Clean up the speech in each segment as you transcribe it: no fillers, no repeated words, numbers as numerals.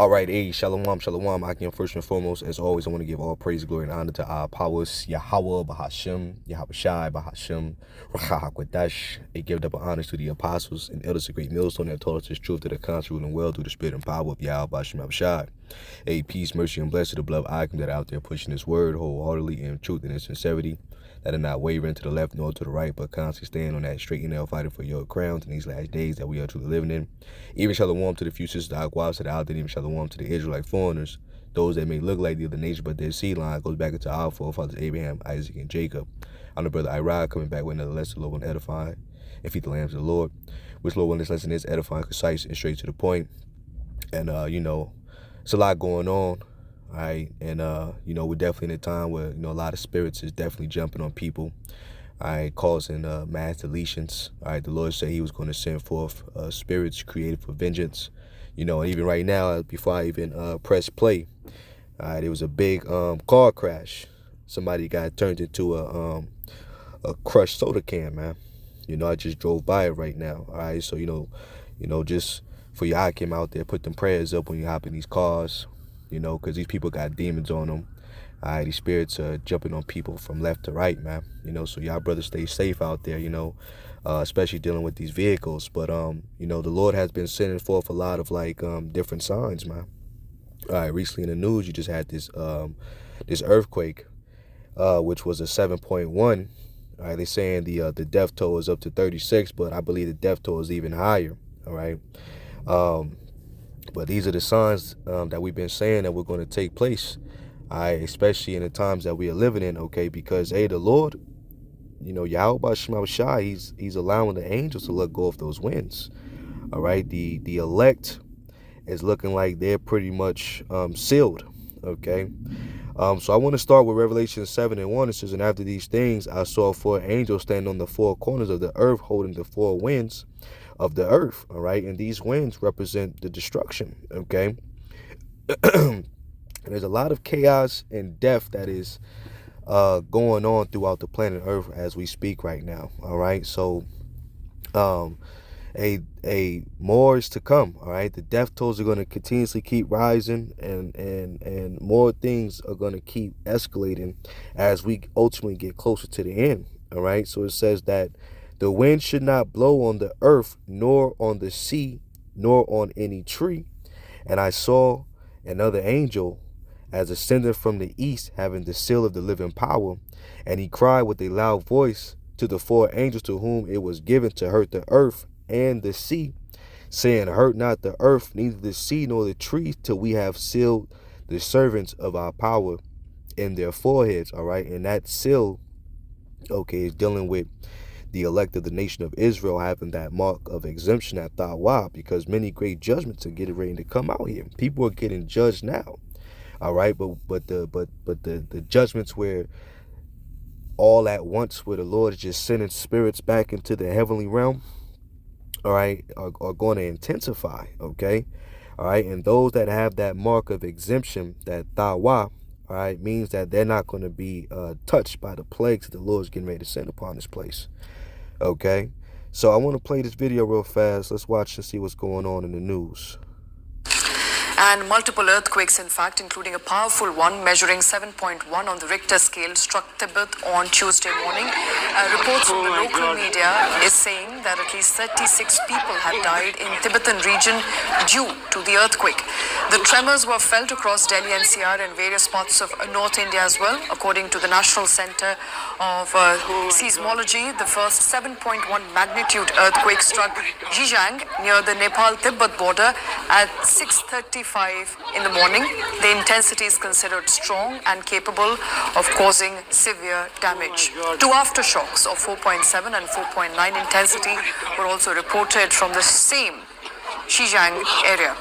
All right, hey, shalom, shalom. I can first and foremost, as always, I want to give all praise, glory, and honor to our powers, Yahweh, Bahashem, Yahweh Shai, Bahashem, Rachahakwadash. A give double honors to the apostles and elders of great millstone that taught us this truth to the contrary and well through the spirit and power of Yahweh, Bahashem, Yahweh Shai. A peace, mercy, and blessing to the beloved icon that are out there pushing this word wholeheartedly in truth and in sincerity, that are not wavering to the left nor to the right, but constantly staying on that straight and narrow, fighting for your crowns in these last days that we are truly living in. Even shalom to the few sisters, the Aquas that are out there, even shalom to the Israelite foreigners, those that may look like the other nation, but their seed line goes back into our forefathers Abraham, Isaac, and Jacob. I'm the brother Irad, coming back with another lesson, Lord, and edifying and feed the lambs of the Lord. Which Lord, when this lesson is edifying, concise, and straight to the point. And it's a lot going on. All right, and we're definitely in a time where a lot of spirits is definitely jumping on people, all right, causing mass deletions. All right, the Lord said He was going to send forth spirits created for vengeance. And even right now, before I even press play, all right, there was a big car crash. Somebody got turned into a crushed soda can, man. I just drove by it right now. All right, so just for y'all came out there, put them prayers up when you hop in these cars. Because these people got demons on them. All right, these spirits are jumping on people from left to right, man. So y'all brothers stay safe out there, especially dealing with these vehicles. But, the Lord has been sending forth a lot of, different signs, man. All right, recently in the news, you just had this earthquake, which was a 7.1. All right, they're saying the death toll is up to 36, but I believe the death toll is even higher, all right? But these are the signs that we've been saying that we're going to take place, especially in the times that we are living in, okay? Because, the Lord, Yahweh Shema Shai, he's allowing the angels to let go of those winds, all right? The elect is looking like they're pretty much sealed, okay? So I want to start with Revelation 7:1. It says, and after these things, I saw 4 angels stand on the 4 corners of the earth, holding the 4 winds of the earth, all right? And these winds represent the destruction, okay? And there's a lot of chaos and death that is going on throughout the planet Earth as we speak right now, all right? So more is to come, all right? The death tolls are going to continuously keep rising, and more things are going to keep escalating as we ultimately get closer to the end, all right? So it says that the wind should not blow on the earth, nor on the sea, nor on any tree. And I saw another angel as ascended from the east, having the seal of the living power. And he cried with a loud voice to the 4 angels to whom it was given to hurt the earth and the sea, saying, hurt not the earth, neither the sea nor the trees, till we have sealed the servants of our power in their foreheads. All right. And that seal, okay, is dealing with the elect of the nation of Israel having that mark of exemption at Thawa, because many great judgments are getting ready to come out here. People are getting judged now, all right. But the judgments where all at once, where the Lord is just sending spirits back into the heavenly realm, all right, are going to intensify, okay, all right. And those that have that mark of exemption, that Thawa, all right, means that they're not going to be touched by the plagues that the Lord is getting ready to send upon this place. Okay, so I want to play this video real fast. Let's watch and see what's going on in the news. And multiple earthquakes, in fact, including a powerful one measuring 7.1 on the Richter scale, struck Tibet on Tuesday morning. Reports from the local media is saying that at least 36 people have died in Tibetan region due to the earthquake. The tremors were felt across Delhi NCR and various parts of North India as well. According to the National Center of Seismology, the first 7.1 magnitude earthquake struck Zhejiang near the Nepal-Tibet border at 6:35 in the morning. The intensity is considered strong and capable of causing severe damage. 2 aftershocks of 4.7 and 4.9 intensity were also reported from the same Zhejiang area.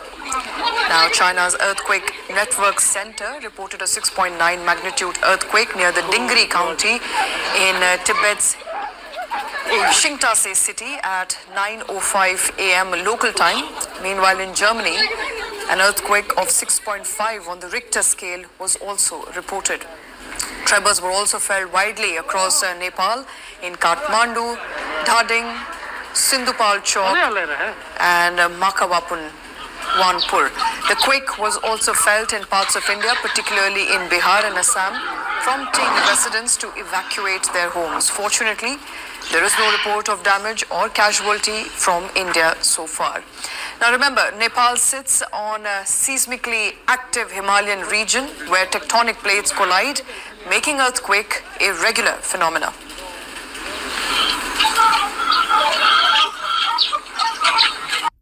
Now, China's Earthquake Network Center reported a 6.9 magnitude earthquake near the Dingri County in Tibet's Xingtase city at 9:05 a.m. local time. Meanwhile, in Germany, an earthquake of 6.5 on the Richter scale was also reported. Tremors were also felt widely across Nepal, in Kathmandu, Dhading, Sindhupal Chowk, and Makawapun. Bhagwanpur. The quake was also felt in parts of India, particularly in Bihar and Assam, prompting residents to evacuate their homes. Fortunately, there is no report of damage or casualty from India so far. Now remember, Nepal sits on a seismically active Himalayan region where tectonic plates collide, making earthquake a regular phenomena.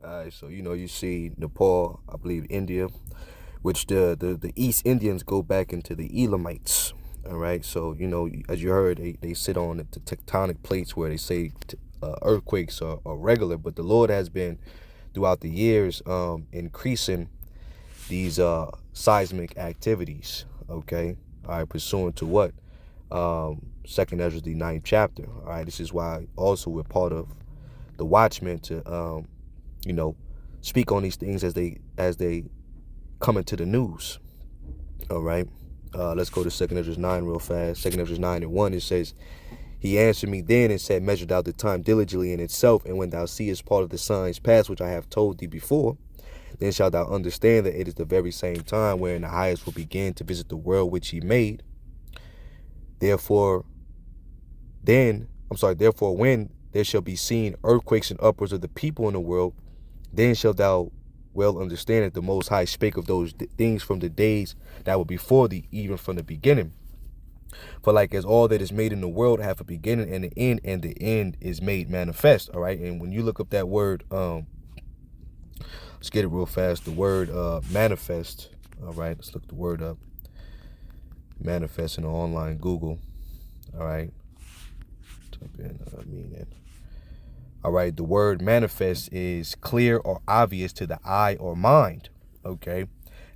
Alright, so you see Nepal, I believe India, which the East Indians go back into the Elamites. Alright, so as you heard, they sit on the tectonic plates where they say earthquakes are regular, but the Lord has been throughout the years increasing these seismic activities. Okay, all right, pursuant to what? Second Ezra, the 9th chapter. All right, this is why also we're part of the Watchmen to speak on these things as they come into the news. All right, let's go to Second Ezra 9 real fast. Second Ezra 9:1, it says, "He answered me then and said, measure thou the time diligently in itself, and when thou seest part of the signs past which I have told thee before, then shalt thou understand that it is the very same time wherein the highest will begin to visit the world which he made. Therefore when there shall be seen earthquakes and upwards of the people in the world, then shalt thou well understand that the Most High spake of those things from the days that were before thee, even from the beginning. For like as all that is made in the world have a beginning and an end, and the end is made manifest." All right, and when you look up that word, let's get it real fast. The word manifest. All right, let's look the word up. Manifest in the online Google. All right, type in meaning. All right, the word manifest is clear or obvious to the eye or mind. Okay,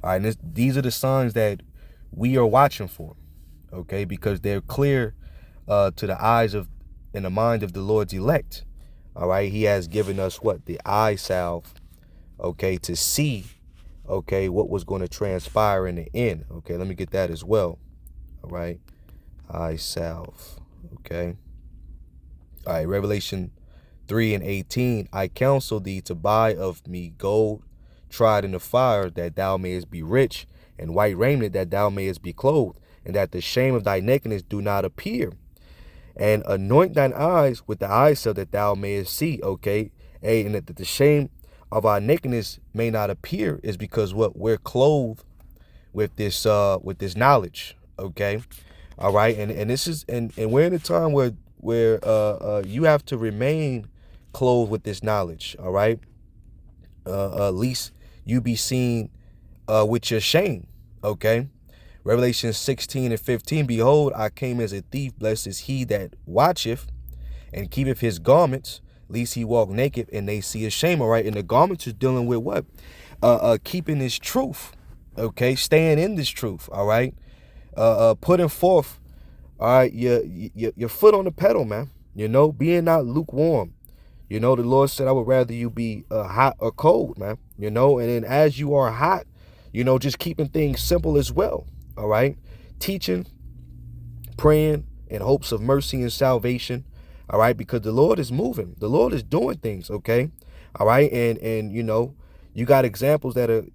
all right, and these are the signs that we are watching for. Okay, because they're clear to the eyes of and the mind of the Lord's elect. All right, he has given us what? The eye salve, okay, to see, okay, what was going to transpire in the end. Okay, let me get that as well. All right, eye salve, okay. All right, Revelation 3:18, "I counsel thee to buy of me gold tried in the fire, that thou mayest be rich, and white raiment, that thou mayest be clothed, and that the shame of thy nakedness do not appear. And anoint thine eyes with the eye salve, that thou mayest see." Okay, and that the shame of our nakedness may not appear is because what? We're clothed with this knowledge. Okay, all right, and this is and we're in a time where you have to remain clothed with this knowledge. All right, at least you be seen with your shame. Okay. Revelation 16:15, "Behold, I came as a thief. Blessed is he that watcheth and keepeth his garments, lest he walk naked and they see his shame." All right, and the garments is dealing with what? Keeping this truth. Okay, staying in this truth. All right, putting forth. All right, your foot on the pedal, man. Being not lukewarm. The Lord said, "I would rather you be hot or cold, man." And then as you are hot, just keeping things simple as well. All right, teaching, praying in hopes of mercy and salvation. All right, because the Lord is moving, the Lord is doing things. Okay, all right, and you got examples that are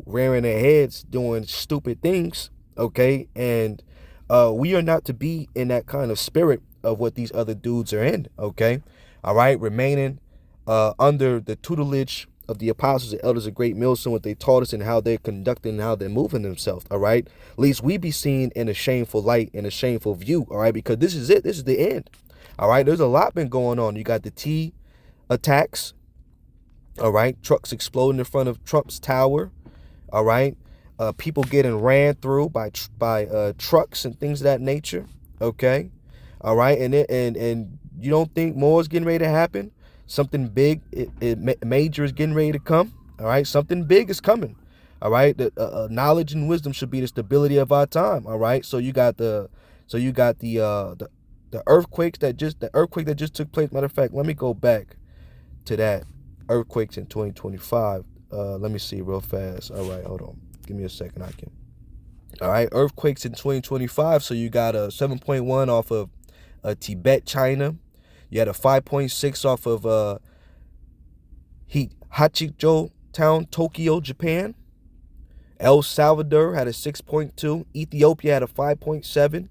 rearing their heads doing stupid things. Okay, and we are not to be in that kind of spirit of what these other dudes are in. Okay, all right, remaining under the tutelage of the apostles and elders of Great Millstone, what they taught us and how they're conducting and how they're moving themselves. All right, at least we be seen in a shameful light, in a shameful view. All right, because this is it. This is the end. All right, there's a lot been going on. You got the T attacks. All right, trucks exploding in front of Trump's tower. All right, people getting ran through by trucks and things of that nature. Okay, all right, and you don't think more is getting ready to happen? Something big, major is getting ready to come. All right, something big is coming. All right, the knowledge and wisdom should be the stability of our time. All right, so you got the earthquakes the earthquake that just took place. Matter of fact, let me go back to that earthquakes in 2025. Let me see real fast. All right, hold on, give me a second. All right, earthquakes in 2025. So you got a 7.1 off of Tibet, China. You had a 5.6 off of Hachijo, town, Tokyo, Japan. El Salvador had a 6.2. Ethiopia had a 5.7.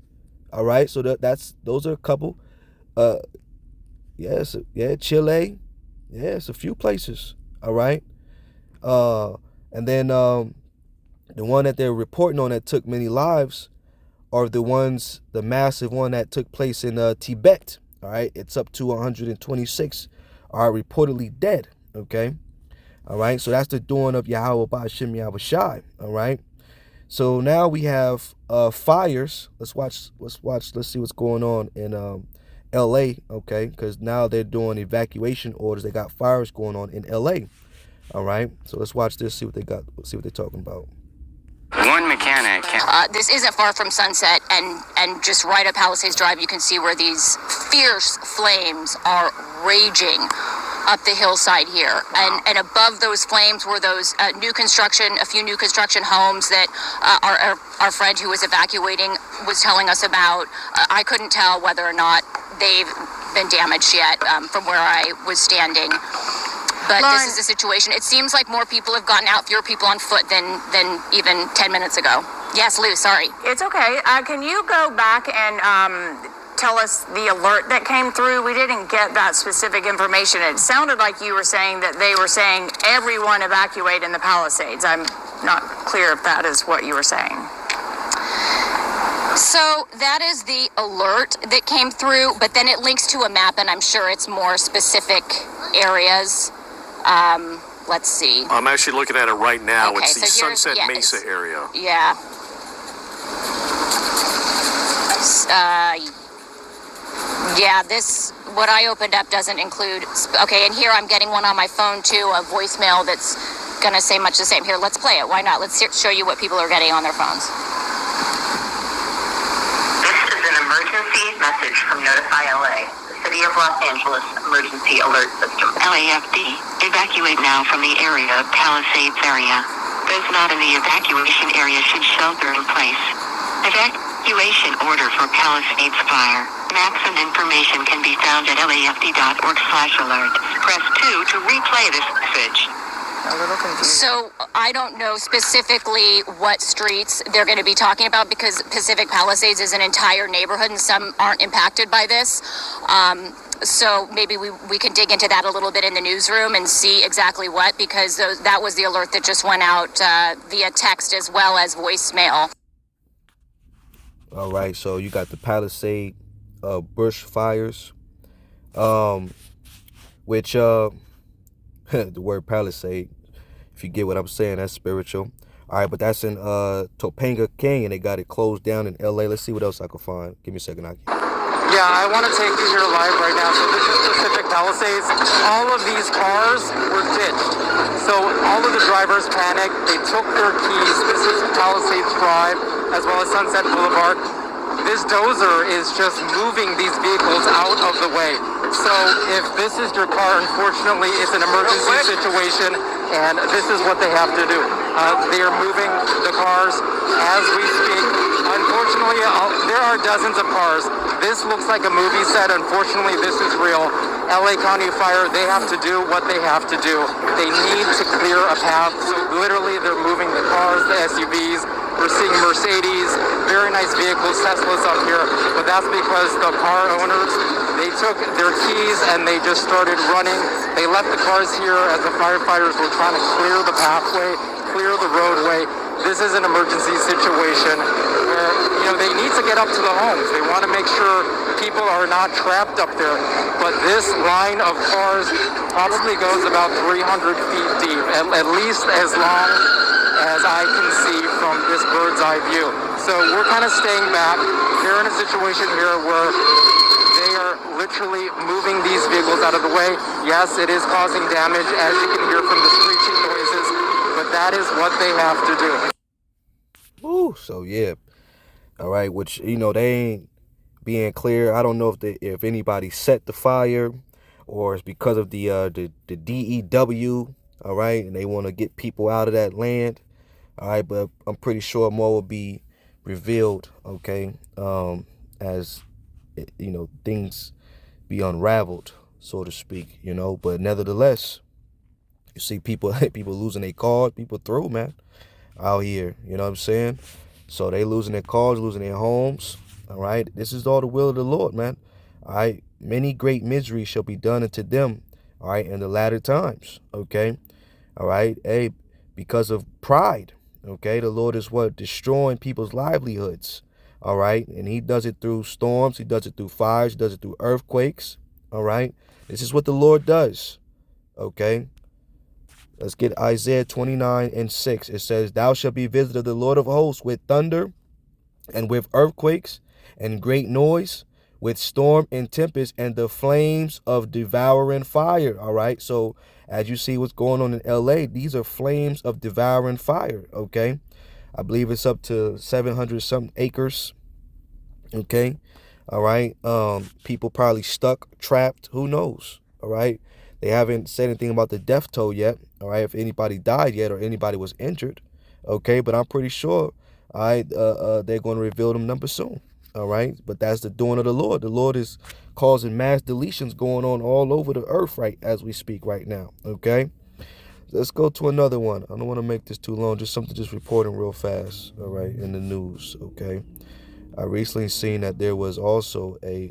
All right, so those are a couple. Chile. Yeah, it's a few places. All right. And then the one that they're reporting on that took many lives are the massive one that took place in Tibet. All right, it's up to 126 are reportedly dead. Okay. All right, so that's the doing of Yahweh Ba'ashem Yahweh Shai. All right. So now we have fires. Let's see what's going on in LA, okay? Because now they're doing evacuation orders. They got fires going on in LA. All right. So let's watch this, see what they got, see what they're talking about. One mechanic. This isn't far from Sunset, and just right up Palisades Drive, you can see where these fierce flames are raging up the hillside here. And above those flames were those a few new construction homes that our friend who was evacuating was telling us about. I couldn't tell whether or not they've been damaged yet from where I was standing. But Lauren, this is the situation. It seems like more people have gotten out, fewer people on foot than even 10 minutes ago. Yes, Lou, sorry. it's okay. Can you go back and tell us the alert that came through? We didn't get that specific information. It sounded like you were saying that they were saying everyone evacuate in the Palisades. I'm not clear if that is what you were saying. So that is the alert that came through, but then it links to a map, and I'm sure it's more specific areas. Let's see. I'm actually looking at it right now. Okay, It's the so here's- Sunset yeah, Mesa it's- area. Yeah. Yeah, what I opened up doesn't include, okay, and here I'm getting one on my phone too, a voicemail that's going to say much the same. Here, let's play it. Why not? Let's show you what people are getting on their phones. This is an emergency message from Notify LA, the City of Los Angeles Emergency Alert System. LAFD, evacuate now from the area of Palisades area. Those not in the evacuation area should shelter in place. Evacuation order for Palisades fire. Maps and information can be found at lafd.org/alert. Press 2 to replay this message. A little confused. So I don't know specifically what streets they're going to be talking about, because Pacific Palisades is an entire neighborhood and some aren't impacted by this. So maybe we can dig into that a little bit in the newsroom and see exactly what, because that was the alert that just went out via text as well as voicemail. All right, so you got the Palisade bush fires, which the word Palisade, if you get what I'm saying, that's spiritual. All right, but that's in Topanga Canyon. They got it closed down in LA. Let's see what else I can find. Give me a second, Aki. Yeah, I want to take you here live right now. So this is Pacific Palisades. All of these cars were ditched. So all of the drivers panicked. They took their keys. This is Palisades Drive, as well as Sunset Boulevard. This dozer is just moving these vehicles out of the way. So if this is your car, unfortunately, it's an emergency situation, and this is what they have to do. They are moving the cars as we speak. Unfortunately, there are dozens of cars. This looks like a movie set. Unfortunately, this is real. LA County Fire, they have to do what they have to do. They need to clear a path. So literally, they're moving the cars, the SUVs. We're seeing Mercedes, very nice vehicles, Teslas up here. But that's because the car owners, they took their keys and they just started running. They left the cars here as the firefighters were trying to clear the pathway, clear the roadway. This is an emergency situation where, they need to get up to the homes. They want to make sure people are not trapped up there. But this line of cars probably goes about 300 feet deep, at least as long as I can see from this bird's eye view. So we're kind of staying back. They're in a situation here where they are literally moving these vehicles out of the way. Yes, it is causing damage, as you can hear from the screeching noises, but that is what they have to do. Ooh, so yeah. All right, which, they ain't being clear. I don't know if anybody set the fire or it's because of the DEW, all right, and they want to get people out of that land. All right, but I'm pretty sure more will be revealed, okay, as, things be unraveled, so to speak, but nevertheless, You see people people losing their cars, people through, man, out here. You know what I'm saying? So they losing their cars, losing their homes. All right. This is all the will of the Lord, man. All right. Many great miseries shall be done unto them. All right. In the latter times. Okay. All right. Hey, because of pride. Okay. The Lord is what? Destroying people's livelihoods. All right. And he does it through storms. He does it through fires. He does it through earthquakes. All right. This is what the Lord does. Okay. Let's get Isaiah 29:6. It says, thou shalt be visited of the Lord of hosts with thunder and with earthquakes and great noise, with storm and tempest and the flames of devouring fire. All right. So as you see what's going on in LA, these are flames of devouring fire. Okay. I believe it's up to 700 something acres. Okay. All right. People probably stuck, trapped. Who knows? All right. They haven't said anything about the death toll yet. All right. If anybody died yet or anybody was injured. Okay. But I'm pretty sure, all right, they're going to reveal them numbers soon. All right. But that's the doing of the Lord. The Lord is causing mass deletions going on all over the earth right as we speak right now. Okay. Let's go to another one. I don't want to make this too long. Just something just reporting real fast. All right. In the news. Okay. I recently seen that there was also a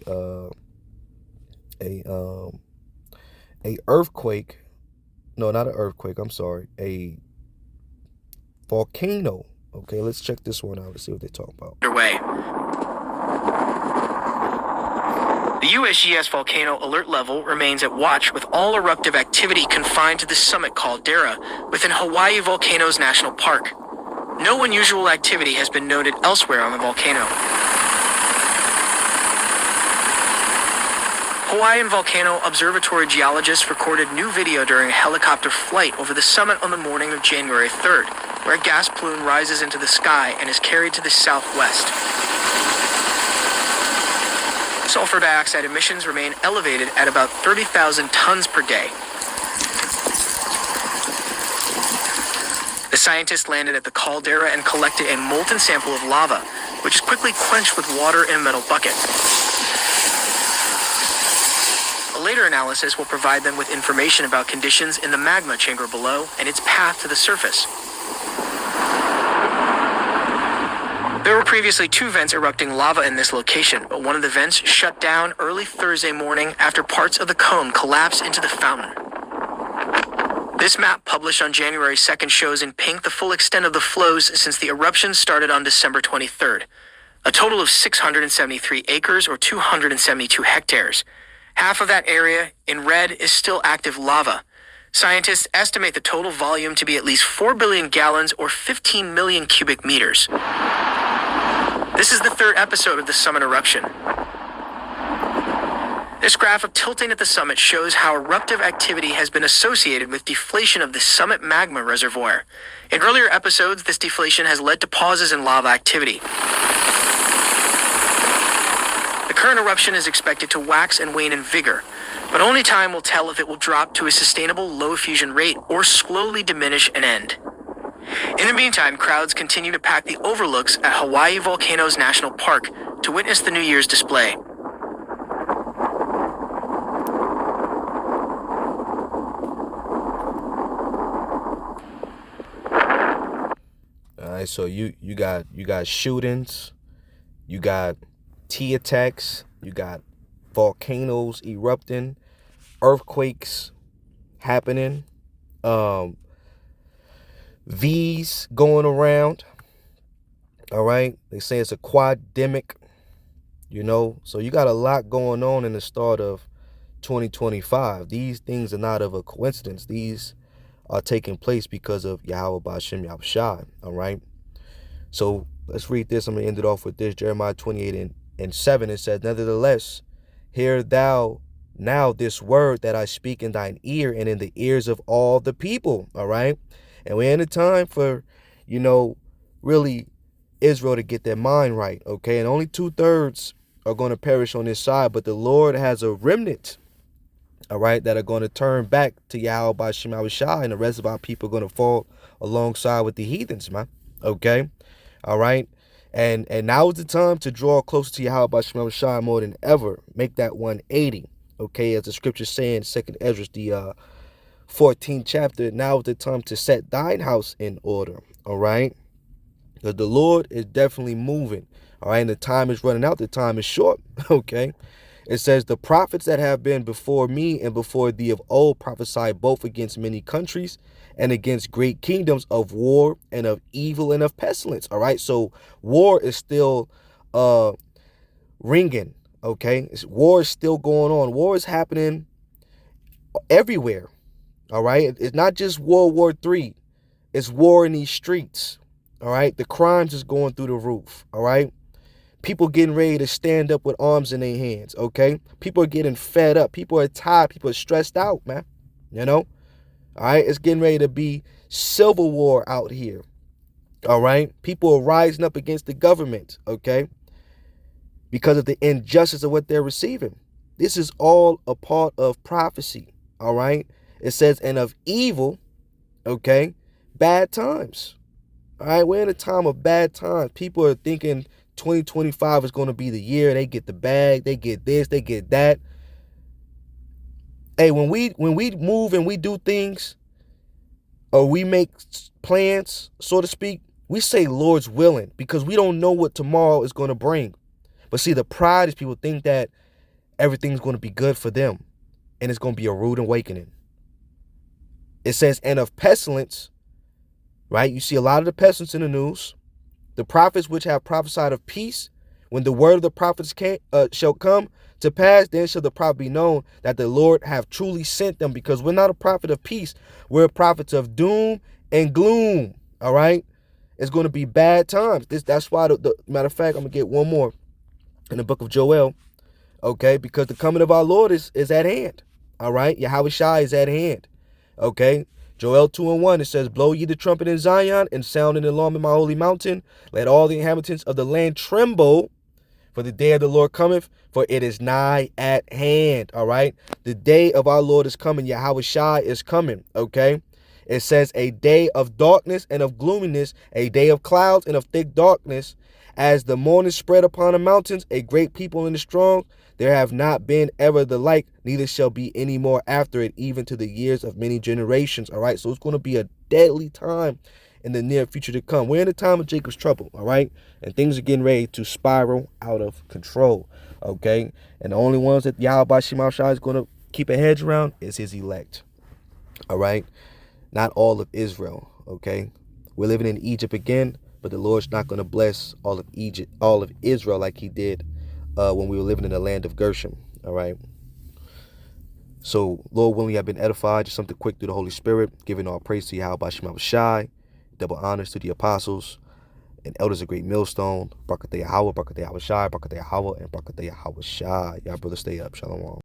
earthquake. No, not an earthquake. I'm sorry. A volcano. Okay, let's check this one out. Let's see what they're talking about. Underway. The USGS volcano alert level remains at watch, with all eruptive activity confined to the summit caldera within Hawaii Volcanoes National Park. No unusual activity has been noted elsewhere on the volcano. Hawaiian Volcano Observatory geologists recorded new video during a helicopter flight over the summit on the morning of January 3rd, where a gas plume rises into the sky and is carried to the southwest. Sulfur dioxide emissions remain elevated at about 30,000 tons per day. The scientists landed at the caldera and collected a molten sample of lava, which is quickly quenched with water in a metal bucket. A later analysis will provide them with information about conditions in the magma chamber below and its path to the surface. There were previously 2 vents erupting lava in this location, but one of the vents shut down early Thursday morning after parts of the cone collapsed into the fountain. This map published on January 2nd shows in pink the full extent of the flows since the eruption started on December 23rd. A total of 673 acres or 272 hectares. Half of that area, in red, is still active lava. Scientists estimate the total volume to be at least 4 billion gallons or 15 million cubic meters. This is the 3rd episode of the summit eruption. This graph of tilting at the summit shows how eruptive activity has been associated with deflation of the summit magma reservoir. In earlier episodes, this deflation has led to pauses in lava activity. The current eruption is expected to wax and wane in vigor, but only time will tell if it will drop to a sustainable low fusion rate or slowly diminish and end. In the meantime, crowds continue to pack the overlooks at Hawaii Volcanoes National Park to witness the New Year's display. All right, so you got shootings, you got T attacks, you got volcanoes erupting, earthquakes happening, V's going around. All right, they say it's a quademic, you know, so you got a lot going on in the start of 2025. These things are not of a coincidence. These are taking place because of Yahweh Ba'ashem Yahushai. All right, so let's read this. I'm gonna end it off with this. Jeremiah 28:7. It says, nevertheless, hear thou now this word that I speak in thine ear and in the ears of all the people. All right, and we're in a time for, you know, really Israel to get their mind right. Okay, and only 2/3 are going to perish on this side, but the Lord has a remnant, all right, that are going to turn back to Yahweh Ba'ashem Yahushai, and the rest of our people are going to fall alongside with the heathens, man. Okay, all right, and now is the time to draw closer to Yahweh Ba'ashem Yahushai more than ever. Make that 180. Okay, as the scriptures say in 2nd Ezra, the 14th chapter, now is the time to set thine house in order. All right. Because the Lord is definitely moving. All right. And the time is running out. The time is short. Okay. It says, the prophets that have been before me and before thee of old prophesy both against many countries and against great kingdoms of war and of evil and of pestilence. All right. So war is still ringing. Okay. War is still going on. War is happening everywhere. All right. It's not just World War III. It's war in these streets. All right. The crimes is going through the roof. All right. People getting ready to stand up with arms in their hands, okay? People are getting fed up. People are tired. People are stressed out, man. You know? All right? It's getting ready to be civil war out here. All right? People are rising up against the government, okay? Because of the injustice of what they're receiving. This is all a part of prophecy, all right? It says, and of evil, okay, bad times. All right? We're in a time of bad times. People are thinking 2025 is going to be the year they get the bag, they get this, they get that. Hey, when we move and we do things, or we make plans, so to speak, we say Lord's willing, because we don't know what tomorrow is going to bring. But see, the pride is people think that everything's going to be good for them, and it's going to be a rude awakening. It says, and of pestilence, right? You see a lot of the pestilence in the news. The prophets which have prophesied of peace, when the word of the prophets shall come to pass, then shall the prophet be known that the Lord have truly sent them, because we're not a prophet of peace. We're prophets of doom and gloom. All right. It's going to be bad times. That's why the matter of fact, I'm going to get one more in the book of Joel. Okay. Because the coming of our Lord is at hand. All right. Yahweh Shai is at hand. Okay. Joel 2:1, it says, blow ye the trumpet in Zion and sound an alarm in my holy mountain. Let all the inhabitants of the land tremble, for the day of the Lord cometh, for it is nigh at hand. All right. The day of our Lord is coming. Yahweh Shai is coming. Okay. It says a day of darkness and of gloominess, a day of clouds and of thick darkness. As the morning spread upon the mountains, a great people and the strong, there have not been ever the like, neither shall be any more after it, even to the years of many generations. All right. So it's going to be a deadly time in the near future to come. We're in the time of Jacob's trouble. All right. And things are getting ready to spiral out of control. Okay. And the only ones that Yahweh Shema Shai is going to keep a hedge around is his elect. All right. Not all of Israel. Okay. We're living in Egypt again, but the Lord's not going to bless all of Egypt, all of Israel like he did when we were living in the land of Gershom. All right. So, Lord, when we have been edified, just something quick through the Holy Spirit, giving all praise to Yahweh Shema Shai, double honors to the apostles and elders of Great Millstone, Barakatah Yahweh, Barakatah Yahweh Shai, Barakatah Yahweh, and Barakatah Yahweh Shai. Y'all brothers stay up. Shalom.